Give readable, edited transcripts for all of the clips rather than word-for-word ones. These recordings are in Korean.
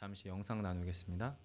잠시 영상 나누겠습니다.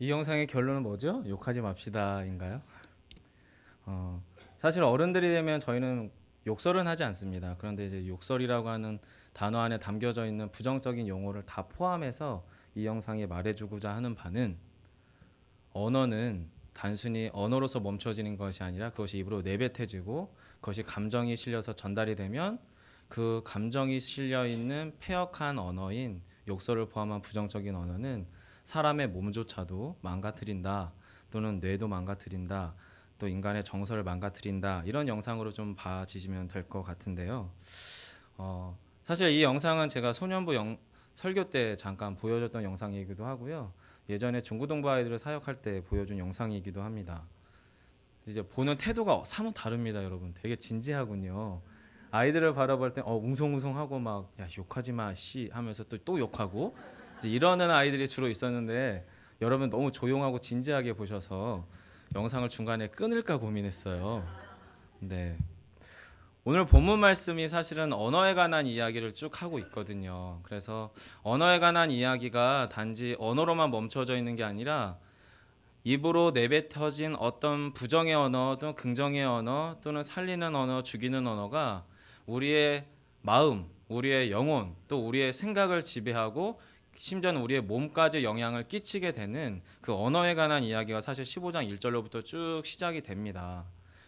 이 영상의 결론은 뭐죠? 욕하지 맙시다인가요? 어, 사실 어른들이 되면 저희는 욕설은 하지 않습니다. 그런데 이제 욕설이라고 하는 단어 안에 담겨져 있는 부정적인 용어를 다 포함해서 이 영상에 말해주고자 하는 바는, 언어는 단순히 언어로서 멈춰지는 것이 아니라 그것이 입으로 내뱉어지고 그것이 감정이 실려서 전달이 되면 그 감정이 실려 있는 폐역한 언어인 욕설을 포함한 부정적인 언어는 사람의 몸조차도 망가뜨린다, 또는 뇌도 망가뜨린다, 또 인간의 정서를 망가뜨린다, 이런 영상으로 좀 봐주시면 될 것 같은데요. 사실 이 영상은 제가 소년부 설교 때 잠깐 보여줬던 영상이기도 하고요. 예전에 중고등부 아이들을 사역할 때 보여준 영상이기도 합니다. 이제 보는 태도가 사뭇 다릅니다, 여러분. 되게 진지하군요. 아이들을 바라볼 때 웅성웅성하고 막 야 욕하지 마 씨 하면서 또 욕하고 이제 이러는 아이들이 주로 있었는데, 여러분 너무 조용하고 진지하게 보셔서 영상을 중간에 끊을까 고민했어요. 네. 오늘 본문 말씀이 사실은 언어에 관한 이야기를 쭉 하고 있거든요. 그래서 언어에 관한 이야기가 단지 언어로만 멈춰져 있는 게 아니라 입으로 내뱉어진 어떤 부정의 언어 또는 긍정의 언어 또는 살리는 언어, 죽이는 언어가 우리의 마음, 우리의 영혼, 또 우리의 생각을 지배하고 심지어는 우리의 몸까지 영향을 끼치게 되는 그 언어에 관한 이야기가 사실 15장 1절로부터 쭉 시작이 됩니다.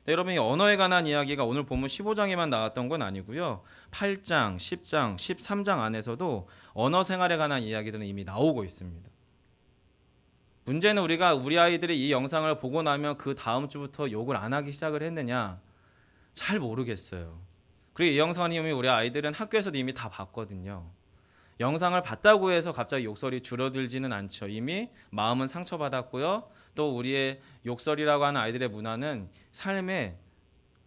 여러분, 이 언어에 관한 이야기가 오늘 본문 15장에만 나왔던 건 아니고요. 8장, 10장, 13장 안에서도 언어 생활에 관한 이야기들은 이미 나오고 있습니다. 문제는 우리 아이들이 이 영상을 보고 나면 그 다음 주부터 욕을 안 하기 시작을 했느냐? 잘 모르겠어요. 그리고 이 영상은 이미 우리 아이들은 학교에서도 이미 다 봤거든요. 영상을 봤다고 해서 갑자기 욕설이 줄어들지는 않죠. 이미 마음은 상처받았고요. 또 우리의 욕설이라고 하는 아이들의 문화는 삶의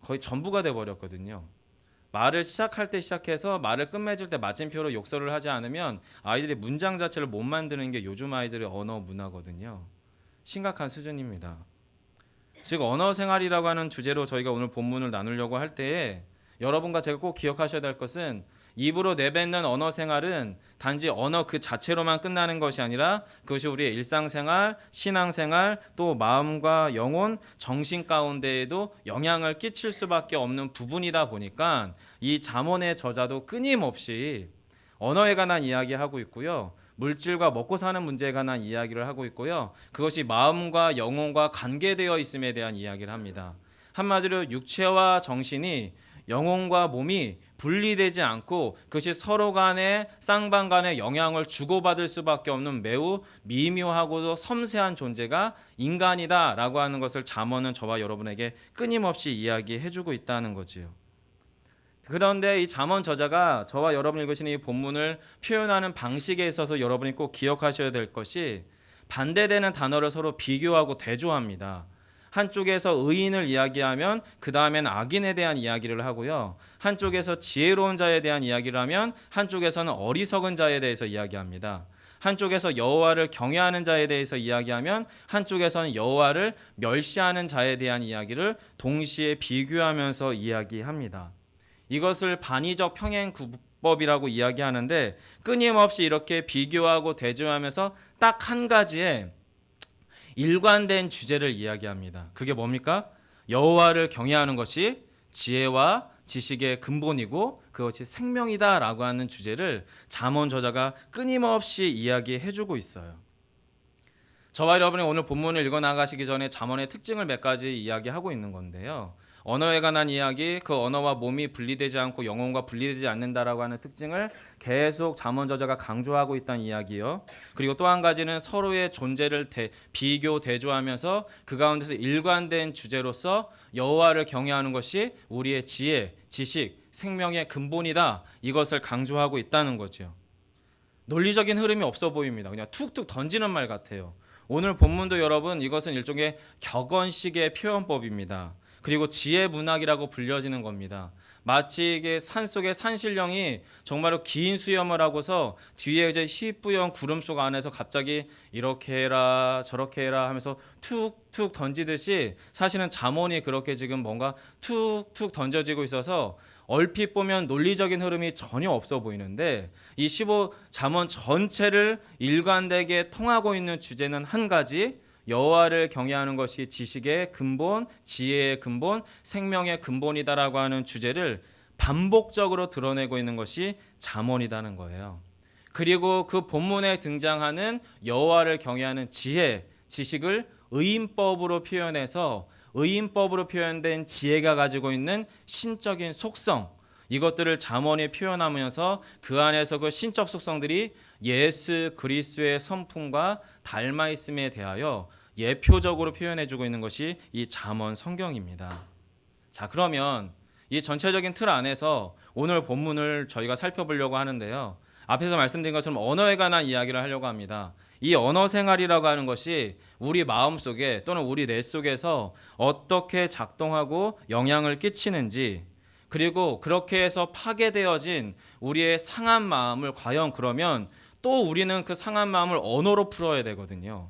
거의 전부가 돼버렸거든요. 말을 시작할 때 시작해서 말을 끝맺을 때 마침표로 욕설을 하지 않으면 아이들이 문장 자체를 못 만드는 게 요즘 아이들의 언어 문화거든요. 심각한 수준입니다. 즉 언어 생활이라고 하는 주제로 저희가 오늘 본문을 나누려고 할 때에 여러분과 제가 꼭 기억하셔야 될 것은 입으로 내뱉는 언어 생활은 단지 언어 그 자체로만 끝나는 것이 아니라 그것이 우리의 일상생활, 신앙생활, 또 마음과 영혼, 정신 가운데에도 영향을 끼칠 수밖에 없는 부분이다 보니까 이 잠언의 저자도 끊임없이 언어에 관한 이야기하고 있고요. 물질과 먹고 사는 문제에 관한 이야기를 하고 있고요. 그것이 마음과 영혼과 관계되어 있음에 대한 이야기를 합니다. 한마디로 육체와 정신이 영혼과 몸이 분리되지 않고 그것이 서로 간에 쌍방 간에 영향을 주고받을 수밖에 없는 매우 미묘하고도 섬세한 존재가 인간이다라고 하는 것을 잠언은 저와 여러분에게 끊임없이 이야기해주고 있다는 거지요. 그런데 이 잠언 저자가 저와 여러분이 읽으시는 이 본문을 표현하는 방식에 있어서 여러분이 꼭 기억하셔야 될 것이 반대되는 단어를 서로 비교하고 대조합니다. 한쪽에서 의인을 이야기하면 그 다음에는 악인에 대한 이야기를 하고요. 한쪽에서 지혜로운 자에 대한 이야기를 하면 한쪽에서는 어리석은 자에 대해서 이야기합니다. 한쪽에서 여호와를 경외하는 자에 대해서 이야기하면 한쪽에서는 여호와를 멸시하는 자에 대한 이야기를 동시에 비교하면서 이야기합니다. 이것을 반의적 평행구법이라고 이야기하는데 끊임없이 이렇게 비교하고 대조하면서 딱 한 가지의 일관된 주제를 이야기합니다. 그게 뭡니까? 여호와를 경외하는 것이 지혜와 지식의 근본이고 그것이 생명이다라고 하는 주제를 잠언 저자가 끊임없이 이야기해주고 있어요. 저와 여러분이 오늘 본문을 읽어 나가시기 전에 잠언의 특징을 몇 가지 이야기하고 있는 건데요. 언어에 관한 이야기, 그 언어와 몸이 분리되지 않고 영혼과 분리되지 않는다라고 하는 특징을 계속 잠언 저자가 강조하고 있다는 이야기요. 그리고 또 한 가지는 서로의 존재를 비교 대조하면서 그 가운데서 일관된 주제로서 여호와를 경외하는 것이 우리의 지혜, 지식, 생명의 근본이다. 이것을 강조하고 있다는 거죠. 논리적인 흐름이 없어 보입니다. 그냥 툭툭 던지는 말 같아요. 오늘 본문도 여러분 이것은 일종의 격언식의 표현법입니다. 그리고 지혜 문학이라고 불려지는 겁니다. 마치 이게 산속의 산신령이 정말로 긴 수염을 하고서 뒤에 이제 희뿌연 구름 속 안에서 갑자기 이렇게 해라 저렇게 해라 하면서 툭툭 던지듯이 사실은 잠언이 그렇게 지금 뭔가 툭툭 던져지고 있어서 얼핏 보면 논리적인 흐름이 전혀 없어 보이는데 이 15잠언 전체를 일관되게 통하고 있는 주제는 한 가지, 여호와를 경외하는 것이 지식의 근본, 지혜의 근본, 생명의 근본이다라고 하는 주제를 반복적으로 드러내고 있는 것이 잠언이라는 거예요. 그리고 그 본문에 등장하는 여호와를 경외하는 지혜, 지식을 의인법으로 표현해서 의인법으로 표현된 지혜가 가지고 있는 신적인 속성, 이것들을 잠언이 표현하면서 그 안에서 그 신적 속성들이 예수 그리스도의 성품과 닮아 있음에 대하여 예표적으로 표현해주고 있는 것이 이 잠언 성경입니다. 자, 그러면 이 전체적인 틀 안에서 오늘 본문을 저희가 살펴보려고 하는데요. 앞에서 말씀드린 것처럼 언어에 관한 이야기를 하려고 합니다. 이 언어 생활이라고 하는 것이 우리 마음속에 또는 우리 뇌 속에서 어떻게 작동하고 영향을 끼치는지, 그리고 그렇게 해서 파괴되어진 우리의 상한 마음을 과연 그러면 또 우리는 그 상한 마음을 언어로 풀어야 되거든요.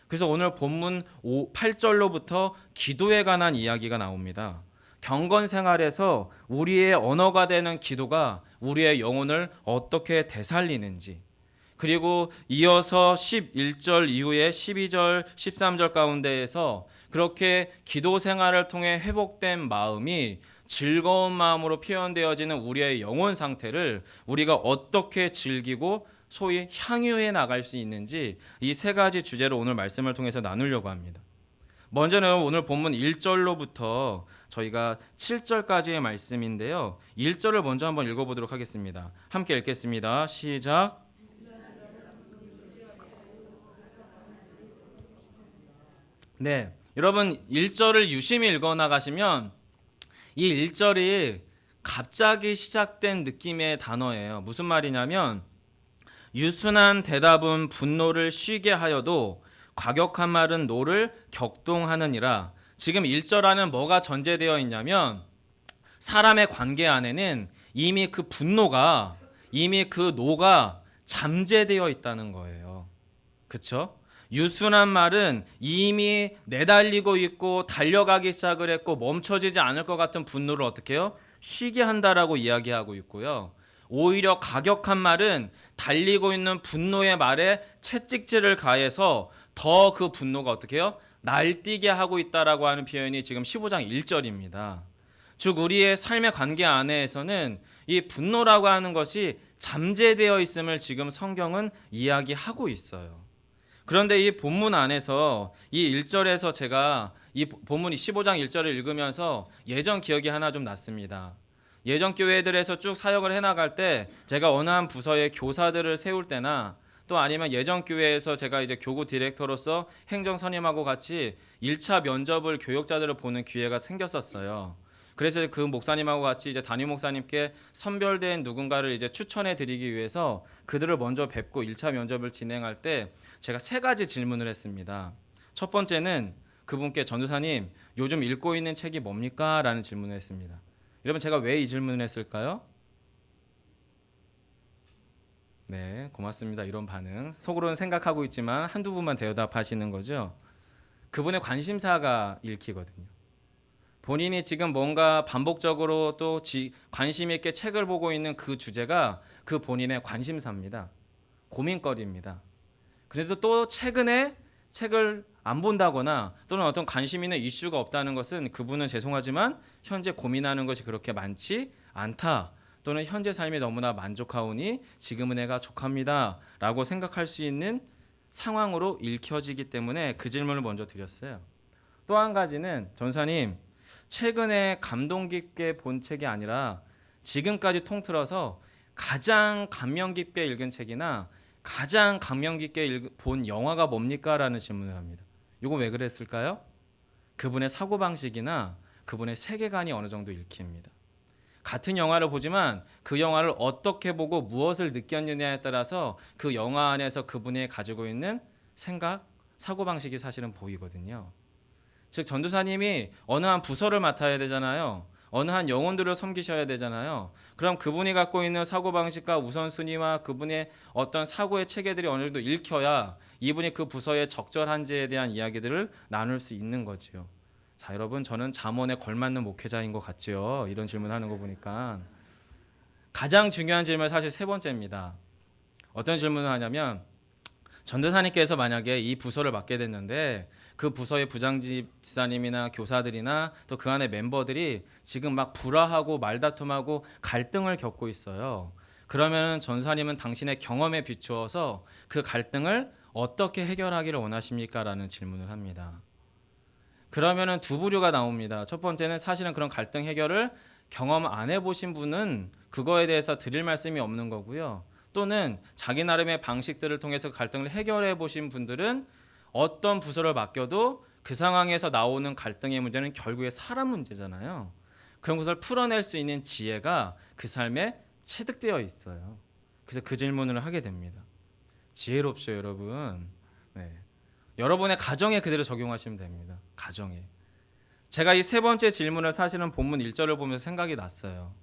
그래서 오늘 본문 8절로부터 기도에 관한 이야기가 나옵니다. 경건 생활에서 우리의 언어가 되는 기도가 우리의 영혼을 어떻게 되살리는지, 그리고 이어서 11절 이후에 12절, 13절 가운데에서 그렇게 기도 생활을 통해 회복된 마음이 즐거운 마음으로 표현되어지는 우리의 영혼 상태를 우리가 어떻게 즐기고 소위 향유해 나갈 수 있는지, 이 세 가지 주제로 오늘 말씀을 통해서 나누려고 합니다. 먼저는 오늘 본문 1절로부터 저희가 7절까지의 말씀인데요. 1절을 먼저 한번 읽어보도록 하겠습니다. 함께 읽겠습니다. 시작. 네, 여러분 1절을 유심히 읽어 나가시면 이 1절이 갑자기 시작된 느낌의 단어예요. 무슨 말이냐면 유순한 대답은 분노를 쉬게 하여도 과격한 말은 노를 격동하느니라. 지금 1절 안은 뭐가 전제되어 있냐면 사람의 관계 안에는 이미 그 분노가, 이미 그 노가 잠재되어 있다는 거예요. 그렇죠? 유순한 말은 이미 내달리고 있고 달려가기 시작을 했고 멈춰지지 않을 것 같은 분노를 어떻게 해요? 쉬게 한다라고 이야기하고 있고요. 오히려 가격한 말은 달리고 있는 분노의 말에 채찍질을 가해서 더 그 분노가 어떻게 해요? 날뛰게 하고 있다라고 하는 표현이 지금 15장 1절입니다. 즉 우리의 삶의 관계 안에서는 이 분노라고 하는 것이 잠재되어 있음을 지금 성경은 이야기하고 있어요. 그런데 이 본문 안에서 이 1절에서 제가 이 본문이 15장 1절을 읽으면서 예전 기억이 하나 좀 났습니다. 예전 교회들에서 쭉 사역을 해나갈 때 제가 어느 한 부서에 교사들을 세울 때나 또 아니면 예전 교회에서 제가 이제 교구 디렉터로서 행정 선임하고 같이 1차 면접을 교역자들을 보는 기회가 생겼었어요. 그래서 그 목사님하고 같이 이제 담임 목사님께 선별된 누군가를 이제 추천해 드리기 위해서 그들을 먼저 뵙고 1차 면접을 진행할 때 제가 세 가지 질문을 했습니다. 첫 번째는 그분께 전도사님 요즘 읽고 있는 책이 뭡니까? 라는 질문을 했습니다. 여러분 제가 왜 이 질문을 했을까요? 네, 고맙습니다. 이런 반응. 속으로는 생각하고 있지만 한두 분만 대답하시는 거죠. 그분의 관심사가 읽히거든요. 본인이 지금 뭔가 반복적으로 또 관심 있게 책을 보고 있는 그 주제가 그 본인의 관심사입니다. 고민거리입니다. 그래도 또 최근에 책을 안 본다거나 또는 어떤 관심 있는 이슈가 없다는 것은 그분은 죄송하지만 현재 고민하는 것이 그렇게 많지 않다. 또는 현재 삶이 너무나 만족하오니 지금은 내가 족합니다. 라고 생각할 수 있는 상황으로 읽혀지기 때문에 그 질문을 먼저 드렸어요. 또 한 가지는 전사님 최근에 감동 깊게 본 책이 아니라 지금까지 통틀어서 가장 감명 깊게 읽은 책이나 가장 감명 깊게 본 영화가 뭡니까? 라는 질문을 합니다. 이거 왜 그랬을까요? 그분의 사고방식이나 그분의 세계관이 어느 정도 읽힙니다. 같은 영화를 보지만 그 영화를 어떻게 보고 무엇을 느꼈느냐에 따라서 그 영화 안에서 그분이 가지고 있는 생각, 사고방식이 사실은 보이거든요. 즉 전도사님이 어느 한 부서를 맡아야 되잖아요. 어느 한 영혼들을 섬기셔야 되잖아요. 그럼 그분이 갖고 있는 사고방식과 우선순위와 그분의 어떤 사고의 체계들이 어느 정도 읽혀야 이분이 그 부서의 적절한지에 대한 이야기들을 나눌 수 있는 거죠. 자, 여러분 저는 잠언에 걸맞는 목회자인 것 같죠. 이런 질문하는 거 보니까. 가장 중요한 질문 사실 세 번째입니다. 어떤 질문을 하냐면 전도사님께서 만약에 이 부서를 맡게 됐는데 그 부서의 부장지사님이나 교사들이나 또 그 안에 멤버들이 지금 막 불화하고 말다툼하고 갈등을 겪고 있어요. 그러면 전도사님은 당신의 경험에 비추어서 그 갈등을 어떻게 해결하기를 원하십니까? 라는 질문을 합니다. 그러면은 두 부류가 나옵니다. 첫 번째는 사실은 그런 갈등 해결을 경험 안 해보신 분은 그거에 대해서 드릴 말씀이 없는 거고요. 또는 자기 나름의 방식들을 통해서 갈등을 해결해 보신 분들은 어떤 부서를 맡겨도 그 상황에서 나오는 갈등의 문제는 결국에 사람 문제잖아요. 그런 것을 풀어낼 수 있는 지혜가 그 삶에 체득되어 있어요. 그래서 그 질문을 하게 됩니다. 지혜롭죠, 여러분. 네. 여러분의 가정에 그대로 적용하시면 됩니다. 가정에. 제가 이 세 번째 질문을 사실은 본문 1절을 보면서 생각이 났어요.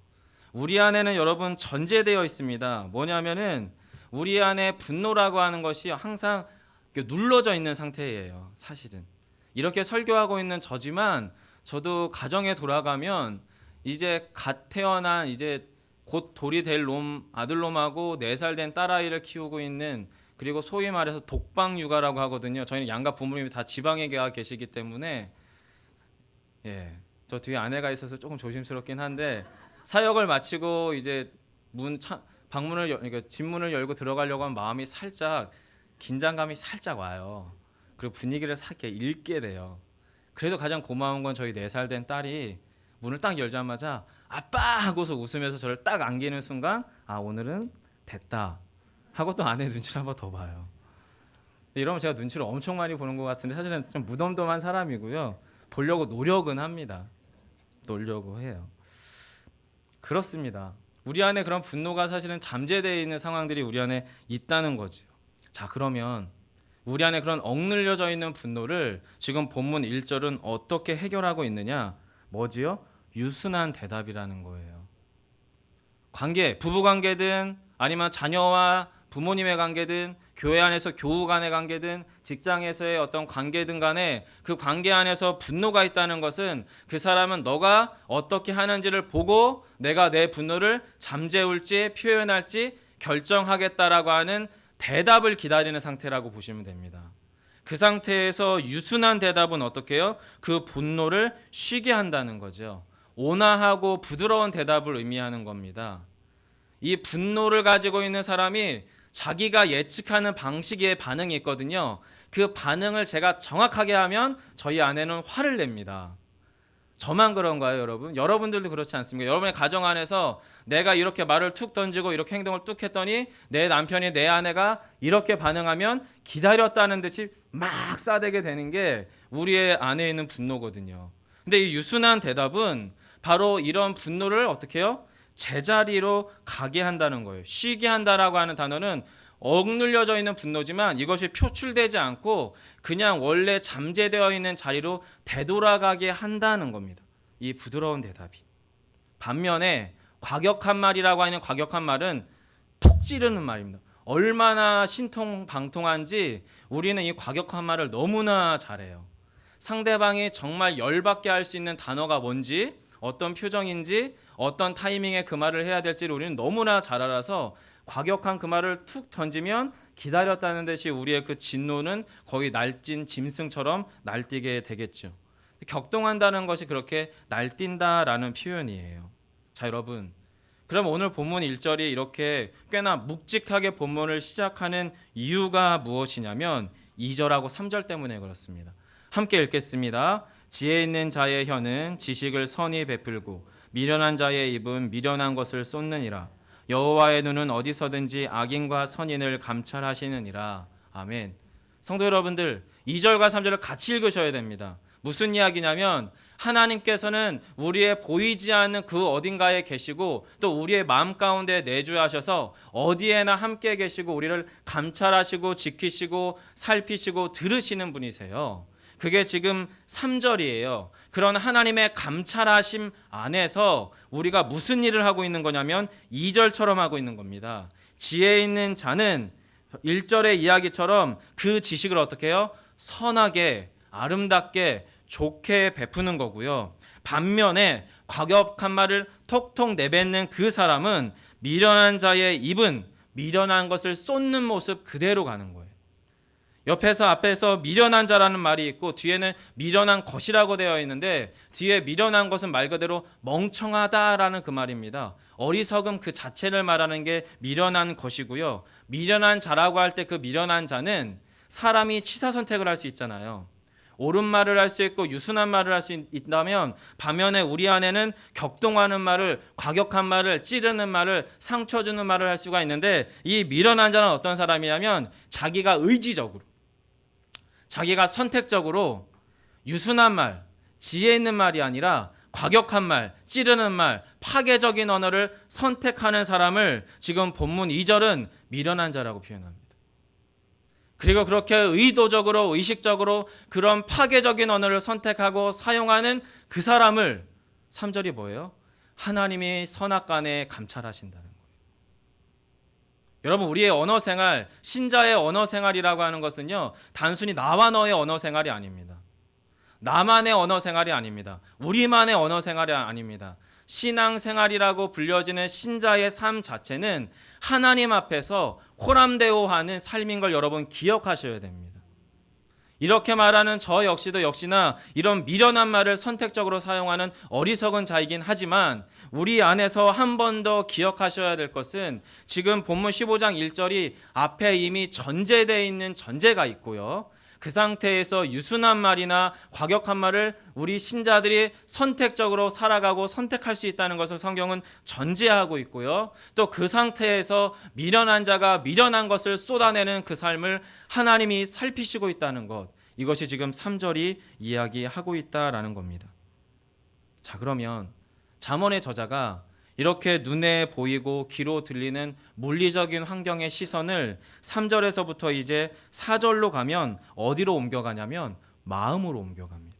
우리 안에는 여러분 전제되어 있습니다. 뭐냐면은 우리 안에 분노라고 하는 것이 항상 눌러져 있는 상태예요. 사실은. 이렇게 설교하고 있는 저지만 저도 가정에 돌아가면 이제 갓 태어난 이제 곧 돌이 될 놈 아들놈하고 4살 된 딸아이를 키우고 있는, 그리고 소위 말해서 독방 육아라고 하거든요. 저희는 양가 부모님이 다 지방에 계시기 때문에 저 뒤에 아내가 있어서 조금 조심스럽긴 한데, 사역을 마치고 이제 그러니까 집문을 열고 들어가려고 하면 마음이 살짝 긴장감이 살짝 와요. 그리고 분위기를 살게 읽게 돼요. 그래도 가장 고마운 건 저희 4살 된 딸이 문을 딱 열자마자 아빠 하고서 웃으면서 저를 딱 안기는 순간, 아 오늘은 됐다 하고 또 아내 눈치를 한번 더 봐요. 이러면 제가 눈치를 엄청 많이 보는 것 같은데 사실은 좀 무덤덤한 사람이고요. 보려고 노력은 합니다. 놀려고 해요. 그렇습니다. 우리 안에 그런 분노가 사실은 잠재되어 있는 상황들이 우리 안에 있다는 거죠. 자, 그러면 우리 안에 그런 억눌려져 있는 분노를 지금 본문 1절은 어떻게 해결하고 있느냐? 뭐지요? 유순한 대답이라는 거예요. 관계, 부부 관계든 아니면 자녀와 부모님의 관계든 교회 안에서 교우 간의 관계든 직장에서의 어떤 관계든 간에 그 관계 안에서 분노가 있다는 것은 그 사람은 너가 어떻게 하는지를 보고 내가 내 분노를 잠재울지 표현할지 결정하겠다라고 하는 대답을 기다리는 상태라고 보시면 됩니다. 그 상태에서 유순한 대답은 어떻게 해요? 그 분노를 쉬게 한다는 거죠. 온화하고 부드러운 대답을 의미하는 겁니다. 이 분노를 가지고 있는 사람이 자기가 예측하는 방식의 반응이 있거든요. 그 반응을 제가 정확하게 하면 저희 아내는 화를 냅니다. 저만 그런가요, 여러분? 여러분들도 그렇지 않습니까? 여러분의 가정 안에서 내가 이렇게 말을 툭 던지고 이렇게 행동을 뚝 했더니 내 남편이, 내 아내가 이렇게 반응하면 기다렸다는 듯이 막 싸대게 되는 게 우리의 안에 있는 분노거든요. 근데 이 유순한 대답은 바로 이런 분노를 어떻게 해요? 제자리로 가게 한다는 거예요. 쉬게 한다라고 하는 단어는 억눌려져 있는 분노지만 이것이 표출되지 않고 그냥 원래 잠재되어 있는 자리로 되돌아가게 한다는 겁니다. 이 부드러운 대답이. 반면에 과격한 말이라고 하는 과격한 말은 톡 찌르는 말입니다. 얼마나 신통방통한지 우리는 이 과격한 말을 너무나 잘해요. 상대방이 정말 열받게 할 수 있는 단어가 뭔지, 어떤 표정인지, 어떤 타이밍에 그 말을 해야 될지를 우리는 너무나 잘 알아서 과격한 그 말을 툭 던지면 기다렸다는 듯이 우리의 그 진노는 거의 날찐 짐승처럼 날뛰게 되겠죠. 격동한다는 것이 그렇게 날뛴다라는 표현이에요. 자, 여러분, 그럼 오늘 본문 1절이 이렇게 꽤나 묵직하게 본문을 시작하는 이유가 무엇이냐면 2절하고 3절 때문에 그렇습니다. 함께 읽겠습니다. 지혜 있는 자의 혀는 지식을 선히 베풀고 미련한 자의 입은 미련한 것을 쏟느니라. 여호와의 눈은 어디서든지 악인과 선인을 감찰하시느니라. 아멘. 성도 여러분들, 2절과 3절을 같이 읽으셔야 됩니다. 무슨 이야기냐면 하나님께서는 우리의 보이지 않는 그 어딘가에 계시고 또 우리의 마음 가운데 내주하셔서 어디에나 함께 계시고 우리를 감찰하시고 지키시고 살피시고 들으시는 분이세요. 그게 지금 3절이에요. 그런 하나님의 감찰하심 안에서 우리가 무슨 일을 하고 있는 거냐면 2절처럼 하고 있는 겁니다. 지혜 있는 자는 1절의 이야기처럼 그 지식을 어떻게 해요? 선하게, 아름답게, 좋게 베푸는 거고요. 반면에 과격한 말을 톡톡 내뱉는 그 사람은 미련한 자의 입은 미련한 것을 쏟는 모습 그대로 가는 거예요. 옆에서 앞에서 미련한 자라는 말이 있고 뒤에는 미련한 것이라고 되어 있는데 뒤에 미련한 것은 말 그대로 멍청하다라는 그 말입니다. 어리석음 그 자체를 말하는 게 미련한 것이고요. 미련한 자라고 할 때 그 미련한 자는 사람이 취사 선택을 할 수 있잖아요. 옳은 말을 할 수 있고 유순한 말을 할 수 있다면 반면에 우리 안에는 격동하는 말을, 과격한 말을, 찌르는 말을, 상처 주는 말을 할 수가 있는데 이 미련한 자는 어떤 사람이냐면 자기가 의지적으로, 자기가 선택적으로 유순한 말, 지혜 있는 말이 아니라 과격한 말, 찌르는 말, 파괴적인 언어를 선택하는 사람을 지금 본문 2절은 미련한 자라고 표현합니다. 그리고 그렇게 의도적으로, 의식적으로 그런 파괴적인 언어를 선택하고 사용하는 그 사람을 3절이 뭐예요? 하나님이 선악간에 감찰하신다는 거예요. 여러분, 우리의 언어 생활, 신자의 언어 생활이라고 하는 것은요, 단순히 나와 너의 언어 생활이 아닙니다. 나만의 언어 생활이 아닙니다. 우리만의 언어 생활이 아닙니다. 신앙 생활이라고 불려지는 신자의 삶 자체는 하나님 앞에서 호람대오하는 삶인 걸 여러분 기억하셔야 됩니다. 이렇게 말하는 저 역시도 역시나 이런 미련한 말을 선택적으로 사용하는 어리석은 자이긴 하지만 우리 안에서 한 번 더 기억하셔야 될 것은 지금 본문 15장 1절이 앞에 이미 전제되어 있는 전제가 있고요. 그 상태에서 유순한 말이나 과격한 말을 우리 신자들이 선택적으로 살아가고 선택할 수 있다는 것을 성경은 전제하고 있고요. 또 그 상태에서 미련한 자가 미련한 것을 쏟아내는 그 삶을 하나님이 살피시고 있다는 것. 이것이 지금 3절이 이야기하고 있다라는 겁니다. 자, 그러면 잠언의 저자가 이렇게 눈에 보이고 귀로 들리는 물리적인 환경의 시선을 3절에서부터 이제 4절로 가면 어디로 옮겨가냐면 마음으로 옮겨갑니다.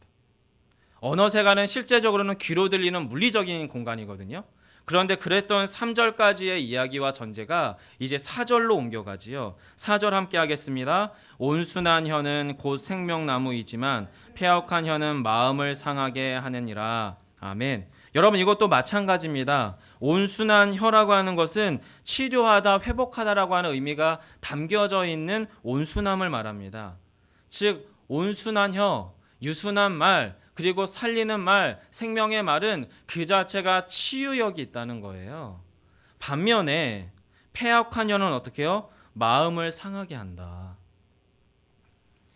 언어세관은 실제적으로는 귀로 들리는 물리적인 공간이거든요. 그런데 그랬던 3절까지의 이야기와 전제가 이제 4절로 옮겨가지요. 4절 함께 하겠습니다. 온순한 혀는 곧 생명나무이지만 패역한 혀는 마음을 상하게 하느니라. 아멘. 여러분, 이것도 마찬가지입니다. 온순한 혀라고 하는 것은 치료하다, 회복하다라고 하는 의미가 담겨져 있는 온순함을 말합니다. 즉 온순한 혀, 유순한 말, 그리고 살리는 말, 생명의 말은 그 자체가 치유력이 있다는 거예요. 반면에 패역한 혀는 어떻게 해요? 마음을 상하게 한다.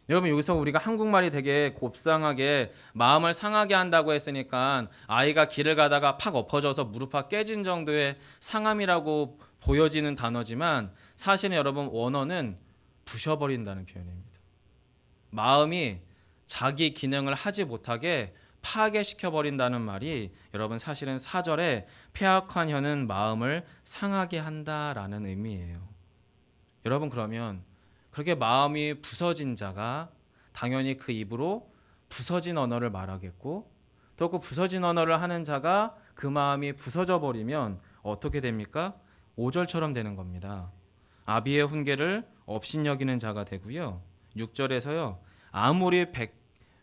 여러분, 여기서 우리가 한국말이 되게 곱상하게 마음을 상하게 한다고 했으니까 아이가 길을 가다가 팍 엎어져서 무릎팍 깨진 정도의 상함이라고 보여지는 단어지만 사실은 여러분 원어는 부셔버린다는 표현입니다. 마음이 자기 기능을 하지 못하게 파괴시켜버린다는 말이 여러분 사실은 4절에 패역한 혀는 마음을 상하게 한다라는 의미예요. 여러분, 그러면 그렇게 마음이 부서진 자가 당연히 그 입으로 부서진 언어를 말하겠고 또 그 부서진 언어를 하는 자가 그 마음이 부서져 버리면 어떻게 됩니까? 5절처럼 되는 겁니다. 아비의 훈계를 업신여기는 자가 되고요. 6절에서요. 아무리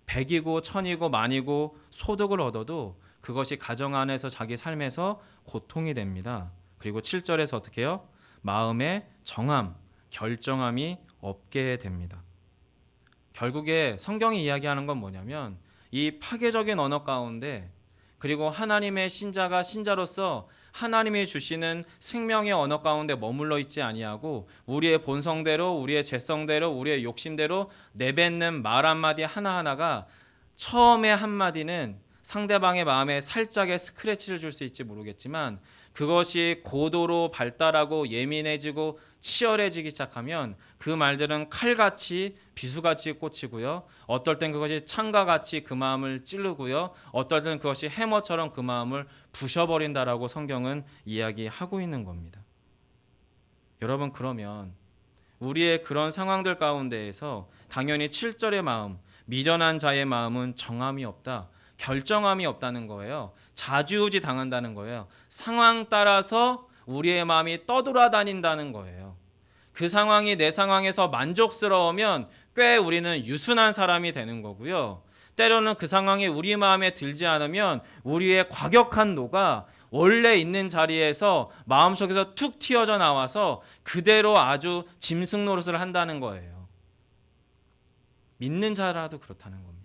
백이고 천이고 만이고 소득을 얻어도 그것이 가정 안에서 자기 삶에서 고통이 됩니다. 그리고 7절에서 어떻게 해요? 마음의 정함, 결정함이 없게 됩니다. 결국에 성경이 이야기하는 건 뭐냐면 이 파괴적인 언어 가운데 그리고 하나님의 신자가 신자로서 하나님이 주시는 생명의 언어 가운데 머물러 있지 아니하고 우리의 본성대로 우리의 죄성대로 우리의 욕심대로 내뱉는 말 한마디 하나하나가 처음에 한마디는 상대방의 마음에 살짝의 스크래치를 줄 수 있지 모르겠지만 그것이 고도로 발달하고 예민해지고 치열해지기 시작하면 그 말들은 칼같이 비수같이 꽂히고요. 어떨 땐 그것이 창과같이 그 마음을 찌르고요. 어떨 땐 그것이 해머처럼 그 마음을 부셔버린다라고 성경은 이야기하고 있는 겁니다. 여러분, 그러면 우리의 그런 상황들 가운데에서 당연히 7절의 마음, 미련한 자의 마음은 정함이 없다. 결정함이 없다는 거예요. 좌지우지 당한다는 거예요. 상황 따라서 우리의 마음이 떠돌아다닌다는 거예요. 그 상황이 내 상황에서 만족스러우면 꽤 우리는 유순한 사람이 되는 거고요. 때로는 그 상황이 우리 마음에 들지 않으면 우리의 과격한 노가 원래 있는 자리에서 마음속에서 툭 튀어져 나와서 그대로 아주 짐승 노릇을 한다는 거예요. 믿는 자라도 그렇다는 겁니다.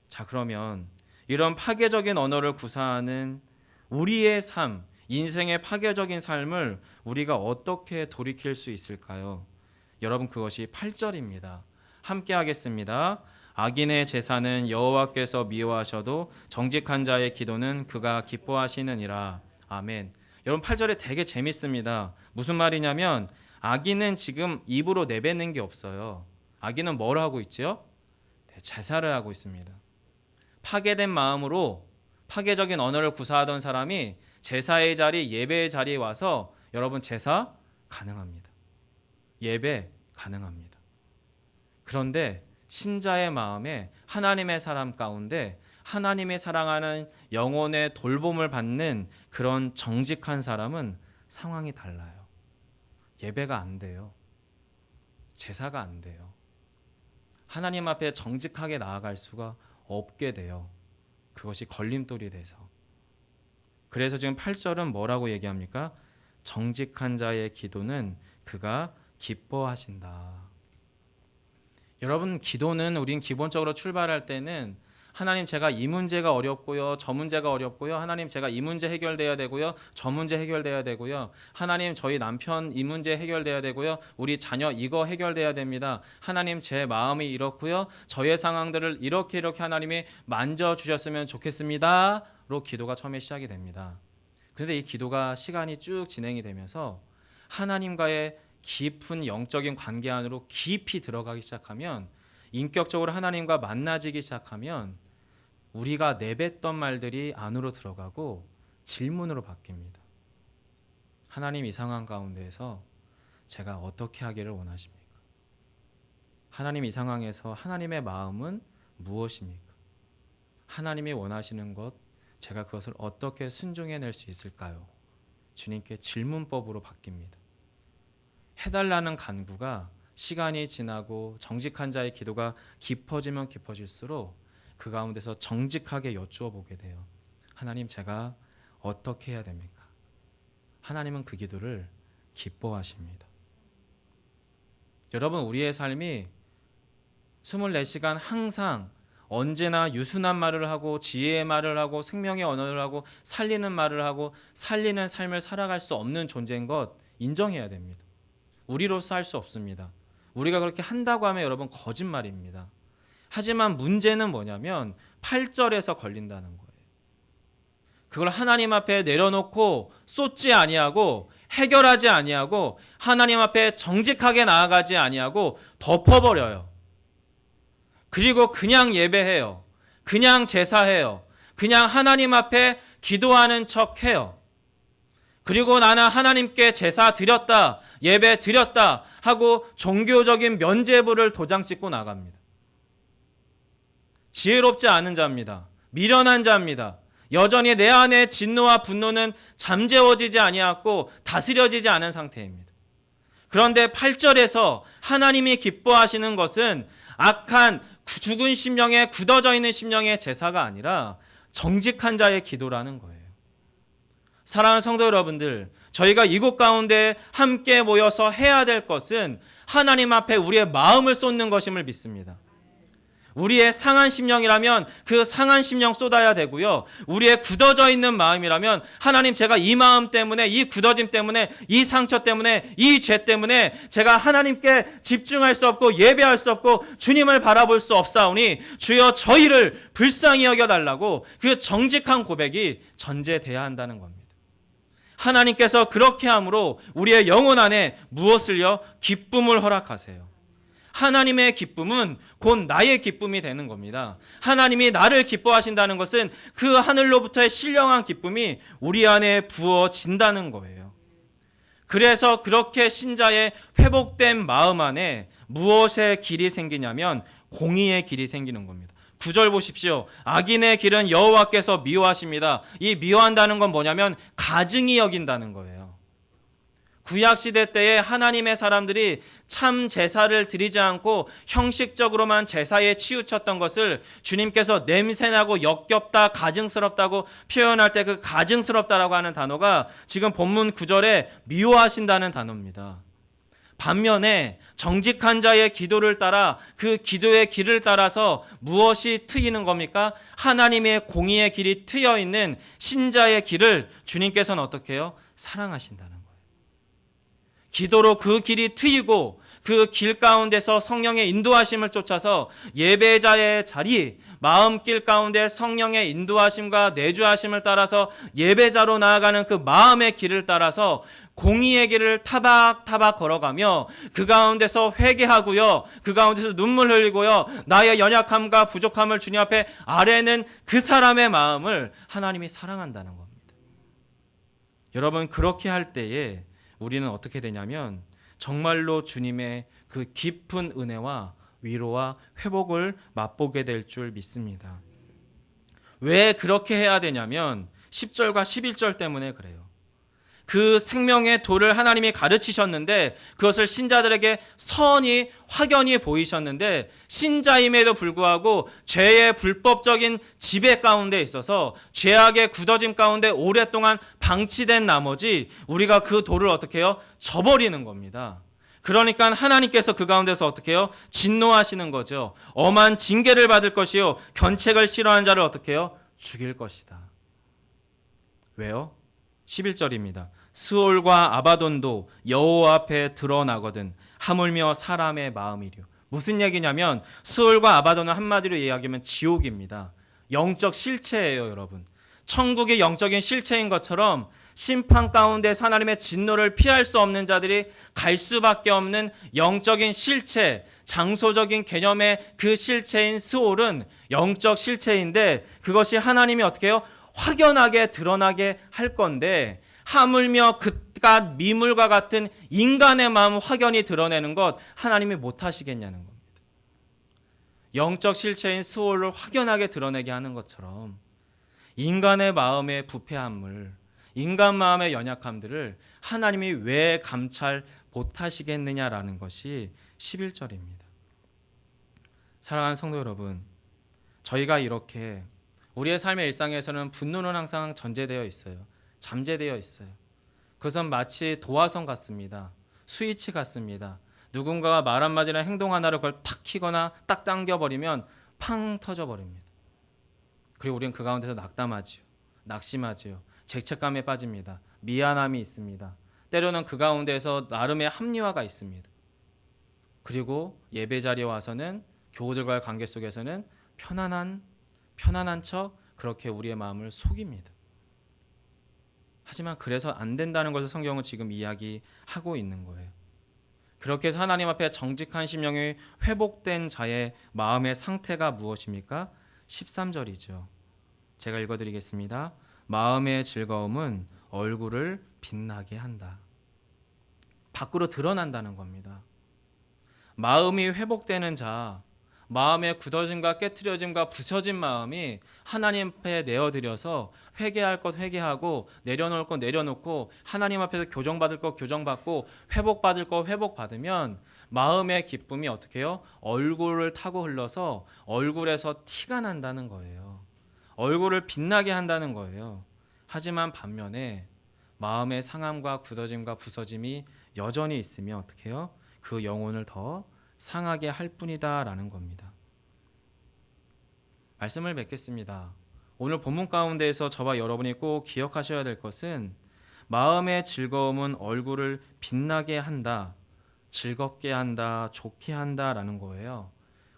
자, 그러면 이런 파괴적인 언어를 구사하는 우리의 삶, 인생의 파괴적인 삶을 우리가 어떻게 돌이킬 수 있을까요? 여러분, 그것이 8절입니다. 함께 하겠습니다. 악인의 제사는 여호와께서 미워하셔도 정직한 자의 기도는 그가 기뻐하시느니라. 아멘. 여러분, 8절에 되게 재밌습니다. 무슨 말이냐면 악인은 지금 입으로 내뱉는 게 없어요. 악인은 뭘 하고 있지요? 제사를 하고 있습니다. 파괴된 마음으로 파괴적인 언어를 구사하던 사람이 제사의 자리, 예배의 자리에 와서 여러분 제사 가능합니다. 예배 가능합니다. 그런데 신자의 마음에 하나님의 사람 가운데 하나님의 사랑하는 영혼의 돌봄을 받는 그런 정직한 사람은 상황이 달라요. 예배가 안 돼요. 제사가 안 돼요. 하나님 앞에 정직하게 나아갈 수가 없게 돼요. 그것이 걸림돌이 돼서. 그래서 지금 8절은 뭐라고 얘기합니까? 정직한 자의 기도는 그가 기뻐하신다. 여러분, 기도는 우린 기본적으로 출발할 때는 하나님, 제가 이 문제가 어렵고요, 저 문제가 어렵고요, 하나님, 제가 이 문제 해결돼야 되고요, 저 문제 해결돼야 되고요, 하나님, 저희 남편 이 문제 해결돼야 되고요, 우리 자녀 이거 해결돼야 됩니다, 하나님, 제 마음이 이렇고요, 저의 상황들을 이렇게 하나님이 만져주셨으면 좋겠습니다 로 기도가 처음에 시작이 됩니다. 그런데 이 기도가 시간이 쭉 진행이 되면서 하나님과의 깊은 영적인 관계 안으로 깊이 들어가기 시작하면, 인격적으로 하나님과 만나지기 시작하면 우리가 내뱉던 말들이 안으로 들어가고 질문으로 바뀝니다. 하나님, 이 상황 가운데에서 제가 어떻게 하기를 원하십니까? 하나님, 이 상황에서 하나님의 마음은 무엇입니까? 하나님이 원하시는 것, 제가 그것을 어떻게 순종해낼 수 있을까요? 주님께 질문법으로 바뀝니다. 해달라는 간구가 시간이 지나고 정직한 자의 기도가 깊어지면 깊어질수록 그 가운데서 정직하게 여쭈어 보게 돼요. 하나님, 제가 어떻게 해야 됩니까? 하나님은 그 기도를 기뻐하십니다. 여러분, 우리의 삶이 24시간 항상 언제나 유순한 말을 하고 지혜의 말을 하고 생명의 언어를 하고 살리는 말을 하고 살리는 삶을 살아갈 수 없는 존재인 것 인정해야 됩니다. 우리로서 할 수 없습니다. 우리가 그렇게 한다고 하면 여러분 거짓말입니다. 하지만 문제는 뭐냐면 8절에서 걸린다는 거예요. 그걸 하나님 앞에 내려놓고 쏟지 아니하고 해결하지 아니하고 하나님 앞에 정직하게 나아가지 아니하고 덮어버려요. 그리고 그냥 예배해요. 그냥 제사해요. 그냥 하나님 앞에 기도하는 척해요. 그리고 나는 하나님께 제사 드렸다, 예배 드렸다 하고 종교적인 면죄부를 도장 찍고 나갑니다. 지혜롭지 않은 자입니다. 미련한 자입니다. 여전히 내 안의 진노와 분노는 잠재워지지 아니하고 다스려지지 않은 상태입니다. 그런데 8절에서 하나님이 기뻐하시는 것은 악한 죽은 심령에 굳어져 있는 심령의 제사가 아니라 정직한 자의 기도라는 거예요. 사랑하는 성도 여러분들, 저희가 이곳 가운데 함께 모여서 해야 될 것은 하나님 앞에 우리의 마음을 쏟는 것임을 믿습니다. 우리의 상한 심령이라면 그 상한 심령 쏟아야 되고요. 우리의 굳어져 있는 마음이라면 하나님, 제가 이 마음 때문에, 이 굳어짐 때문에, 이 상처 때문에, 이 죄 때문에 제가 하나님께 집중할 수 없고 예배할 수 없고 주님을 바라볼 수 없사오니 주여 저희를 불쌍히 여겨달라고 그 정직한 고백이 전제돼야 한다는 겁니다. 하나님께서 그렇게 함으로 우리의 영혼 안에 무엇을요? 기쁨을 허락하세요. 하나님의 기쁨은 곧 나의 기쁨이 되는 겁니다. 하나님이 나를 기뻐하신다는 것은 그 하늘로부터의 신령한 기쁨이 우리 안에 부어진다는 거예요. 그래서 그렇게 신자의 회복된 마음 안에 무엇의 길이 생기냐면 공의의 길이 생기는 겁니다. 9절 보십시오. 악인의 길은 여호와께서 미워하십니다. 이 미워한다는 건 뭐냐면 가증히 여긴다는 거예요. 구약시대 때에 하나님의 사람들이 참 제사를 드리지 않고 형식적으로만 제사에 치우쳤던 것을 주님께서 냄새나고 역겹다, 가증스럽다고 표현할 때 그 가증스럽다라고 하는 단어가 지금 본문 9절에 미워하신다는 단어입니다. 반면에 정직한 자의 기도를 따라 그 기도의 길을 따라서 무엇이 트이는 겁니까? 하나님의 공의의 길이 트여 있는 신자의 길을 주님께서는 어떻게 해요? 사랑하신다는 거예요. 기도로 그 길이 트이고 그 길 가운데서 성령의 인도하심을 쫓아서 예배자의 자리, 마음길 가운데 성령의 인도하심과 내주하심을 따라서 예배자로 나아가는 그 마음의 길을 따라서 공의의 길을 타박타박 걸어가며 그 가운데서 회개하고요, 그 가운데서 눈물 흘리고요, 나의 연약함과 부족함을 주님 앞에 아뢰는 그 사람의 마음을 하나님이 사랑한다는 겁니다. 여러분, 그렇게 할 때에 우리는 어떻게 되냐면 정말로 주님의 그 깊은 은혜와 위로와 회복을 맛보게 될 줄 믿습니다. 왜 그렇게 해야 되냐면 10절과 11절 때문에 그래요. 그 생명의 도를 하나님이 가르치셨는데 그것을 신자들에게 선히 확연히 보이셨는데 신자임에도 불구하고 죄의 불법적인 지배 가운데 있어서 죄악의 굳어짐 가운데 오랫동안 방치된 나머지 우리가 그 도를 어떻게 해요? 저버리는 겁니다. 그러니까 하나님께서 그 가운데서 어떻게 해요? 진노하시는 거죠. 엄한 징계를 받을 것이요 견책을 싫어하는 자를 어떻게 해요? 죽일 것이다. 왜요? 11절입니다. 스올과 아바돈도 여호와 앞에 드러나거든 하물며 사람의 마음이려. 무슨 얘기냐면 스올과 아바돈은 한마디로 이야기하면 지옥입니다. 영적 실체예요, 여러분. 천국이 영적인 실체인 것처럼 심판 가운데 하나님의 진노를 피할 수 없는 자들이 갈 수밖에 없는 영적인 실체, 장소적인 개념의 그 실체인 스올은 영적 실체인데 그것이 하나님이 어떻게 해요? 확연하게 드러나게 할 건데 하물며 그깟 미물과 같은 인간의 마음 확연히 드러내는 것 하나님이 못하시겠냐는 겁니다. 영적 실체인 스올을 확연하게 드러내게 하는 것처럼 인간의 마음의 부패함을, 인간 마음의 연약함들을 하나님이 왜 감찰 못하시겠느냐라는 것이 11절입니다. 사랑하는 성도 여러분, 저희가 이렇게 우리의 삶의 일상에서는 분노는 항상 전제되어 있어요. 잠재되어 있어요. 그것은 마치 도화선 같습니다. 스위치 같습니다. 누군가가 말 한마디나 행동 하나를 그걸 탁 키거나 딱 당겨버리면 팡 터져버립니다. 그리고 우리는 그 가운데서 낙담하지요. 낙심하지요. 죄책감에 빠집니다. 미안함이 있습니다. 때로는 그 가운데서 나름의 합리화가 있습니다. 그리고 예배 자리에 와서는 교우들과의 관계 속에서는 편안한 척 그렇게 우리의 마음을 속입니다. 하지만 그래서 안 된다는 것을 성경은 지금 이야기하고 있는 거예요. 그렇게 해서 하나님 앞에 정직한 심령이 회복된 자의 마음의 상태가 무엇입니까? 13절이죠. 제가 읽어드리겠습니다. 마음의 즐거움은 얼굴을 빛나게 한다. 밖으로 드러난다는 겁니다. 마음이 회복되는 자, 마음의 굳어짐과 깨트려짐과 부서진 마음이 하나님 앞에 내어드려서 회개할 것 회개하고 내려놓을 것 내려놓고 하나님 앞에서 교정받을 것 교정받고 회복받을 것 회복받으면 마음의 기쁨이 어떻게 해요? 얼굴을 타고 흘러서 얼굴에서 티가 난다는 거예요. 얼굴을 빛나게 한다는 거예요. 하지만 반면에 마음의 상함과 굳어짐과 부서짐이 여전히 있으면 어떻게 해요? 그 영혼을 더 상하게 할 뿐이다 라는 겁니다. 말씀을 맺겠습니다. 오늘 본문 가운데에서 저와 여러분이 꼭 기억하셔야 될 것은 마음의 즐거움은 얼굴을 빛나게 한다, 즐겁게 한다, 좋게 한다 라는 거예요.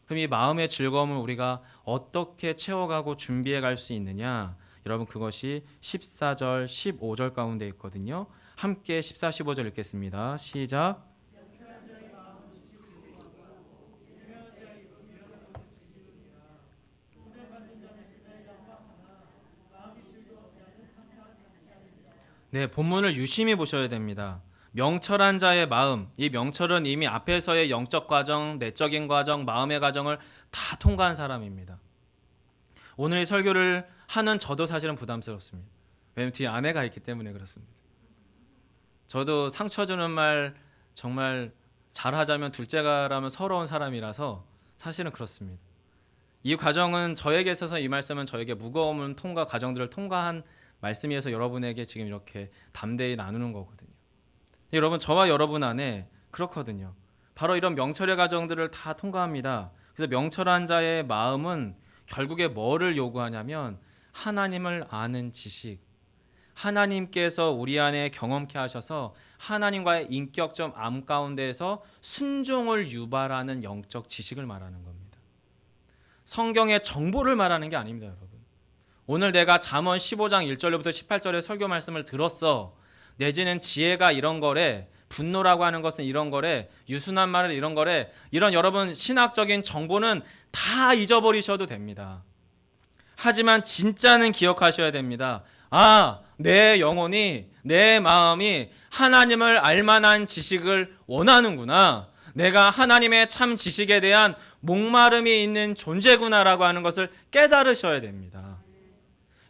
그럼 이 마음의 즐거움을 우리가 어떻게 채워가고 준비해 갈 수 있느냐? 여러분 그것이 14절, 15절 가운데 있거든요. 함께 14, 15절 읽겠습니다. 시작. 네, 본문을 유심히 보셔야 됩니다. 명철한 자의 마음, 이 명철은 이미 앞에서의 영적 과정, 내적인 과정, 마음의 과정을 다 통과한 사람입니다. 오늘 이 설교를 하는 저도 사실은 부담스럽습니다. 왜냐하면 뒤에 아내가 있기 때문에 그렇습니다. 저도 상처 주는 말 정말 잘하자면 둘째가라면 서러운 사람이라서 사실은 그렇습니다. 이 과정은 저에게 있어서 이 말씀은 저에게 무거움을 통과, 과정들을 통과한 말씀이어서 여러분에게 지금 이렇게 담대히 나누는 거거든요. 여러분 저와 여러분 안에 그렇거든요. 바로 이런 명철의 과정들을 다 통과합니다. 그래서 명철한 자의 마음은 결국에 뭐를 요구하냐면 하나님을 아는 지식, 하나님께서 우리 안에 경험케 하셔서 하나님과의 인격적 암 가운데에서 순종을 유발하는 영적 지식을 말하는 겁니다. 성경의 정보를 말하는 게 아닙니다, 여러분. 오늘 내가 잠언 15장 1절부터 18절의 설교 말씀을 들었어. 내지는 지혜가 이런 거래, 분노라고 하는 것은 이런 거래, 유순한 말은 이런 거래, 이런 여러분 신학적인 정보는 다 잊어버리셔도 됩니다. 하지만 진짜는 기억하셔야 됩니다. 아, 내 영혼이, 내 마음이 하나님을 알만한 지식을 원하는구나. 내가 하나님의 참 지식에 대한 목마름이 있는 존재구나라고 하는 것을 깨달으셔야 됩니다.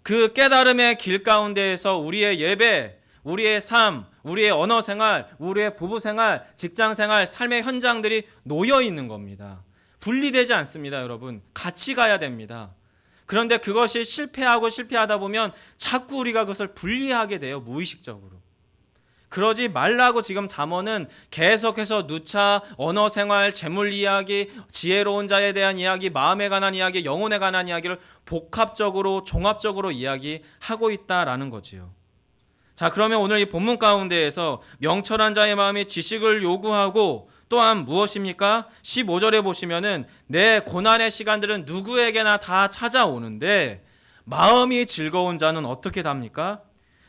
그 깨달음의 길 가운데에서 우리의 예배, 우리의 삶, 우리의 언어 생활, 우리의 부부 생활, 직장 생활, 삶의 현장들이 놓여 있는 겁니다. 분리되지 않습니다, 여러분. 같이 가야 됩니다. 그런데 그것이 실패하다 보면 자꾸 우리가 그것을 분리하게 돼요, 무의식적으로. 그러지 말라고 지금 잠언은 계속해서 누차 언어 생활, 재물 이야기, 지혜로운 자에 대한 이야기, 마음에 관한 이야기, 영혼에 관한 이야기를 복합적으로 종합적으로 이야기하고 있다라는 거지요. 자, 그러면 오늘 이 본문 가운데에서 명철한 자의 마음이 지식을 요구하고 또한 무엇입니까? 15절에 보시면은 내 고난의 시간들은 누구에게나 다 찾아오는데 마음이 즐거운 자는 어떻게 답니까?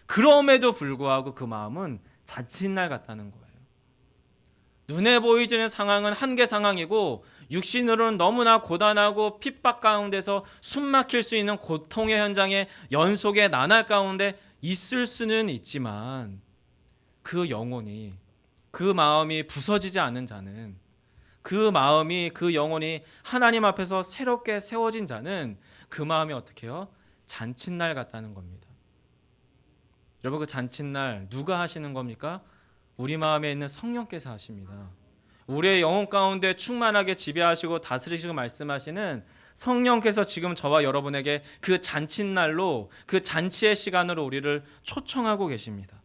그럼에도 불구하고 그 마음은 자칫날 같다는 거예요. 눈에 보이지는 상황은 한계 상황이고 육신으로는 너무나 고단하고 핍박 가운데서 숨막힐 수 있는 고통의 현장에 연속의 나날 가운데 있을 수는 있지만 그 영혼이, 그 마음이 부서지지 않은 자는, 그 마음이, 그 영혼이 하나님 앞에서 새롭게 세워진 자는 그 마음이 어떻게 해요? 잔칫날 같다는 겁니다. 여러분, 그 잔칫날 누가 하시는 겁니까? 우리 마음에 있는 성령께서 하십니다. 우리의 영혼 가운데 충만하게 지배하시고 다스리시고 말씀하시는 성령께서 지금 저와 여러분에게 그 잔칫날로, 그 잔치의 시간으로 우리를 초청하고 계십니다.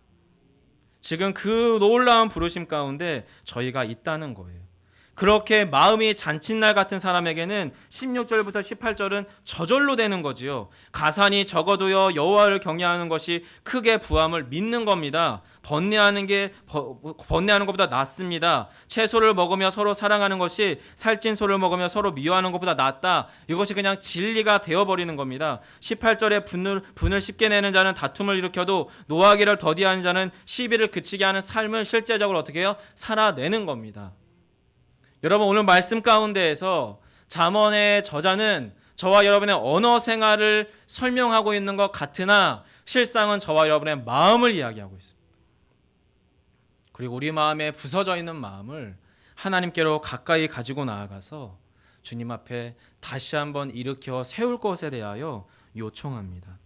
지금 그 놀라운 부르심 가운데 저희가 있다는 거예요. 그렇게 마음이 잔칫날 같은 사람에게는 16절부터 18절은 저절로 되는 거지요. 가산이 적어도요 여호와를 경외하는 것이 크게 부함을 믿는 겁니다. 번뇌하는 것보다 낫습니다. 채소를 먹으며 서로 사랑하는 것이 살찐 소를 먹으며 서로 미워하는 것보다 낫다. 이것이 그냥 진리가 되어버리는 겁니다. 18절에 분을 쉽게 내는 자는 다툼을 일으켜도 노하기를 더디하는 자는 시비를 그치게 하는 삶을 실제적으로 어떻게 해요? 살아내는 겁니다. 여러분, 오늘 말씀 가운데에서 잠언의 저자는 저와 여러분의 언어 생활을 설명하고 있는 것 같으나 실상은 저와 여러분의 마음을 이야기하고 있습니다. 그리고 우리 마음에 부서져 있는 마음을 하나님께로 가까이 가지고 나아가서 주님 앞에 다시 한번 일으켜 세울 것에 대하여 요청합니다.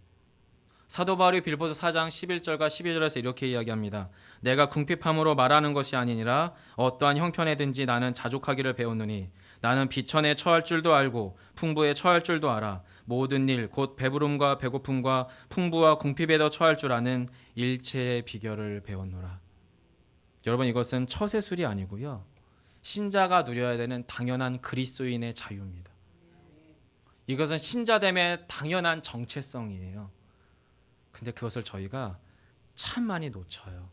사도 바울이 빌보서 4장 11절과 12절에서 이렇게 이야기합니다. 내가 궁핍함으로 말하는 것이 아니니라 어떠한 형편에든지 나는 자족하기를 배웠느니 나는 비천에 처할 줄도 알고 풍부에 처할 줄도 알아 모든 일 곧 배부름과 배고픔과 풍부와 궁핍에도 처할 줄 아는 일체의 비결을 배웠노라. 여러분, 이것은 처세술이 아니고요. 신자가 누려야 되는 당연한 그리스도인의 자유입니다. 이것은 신자됨의 당연한 정체성이에요. 근데 그것을 저희가 참 많이 놓쳐요.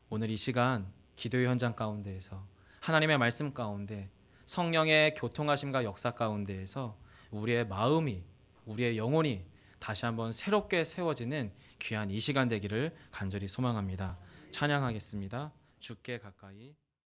오늘 이 시간 기도의 현장 가운데에서 하나님의 말씀 가운데 성령의 교통하심과 역사 가운데에서 우리의 마음이, 우리의 영혼이 다시 한번 새롭게 세워지는 귀한 이 시간 되기를 간절히 소망합니다. 찬양하겠습니다. 주께 가까이.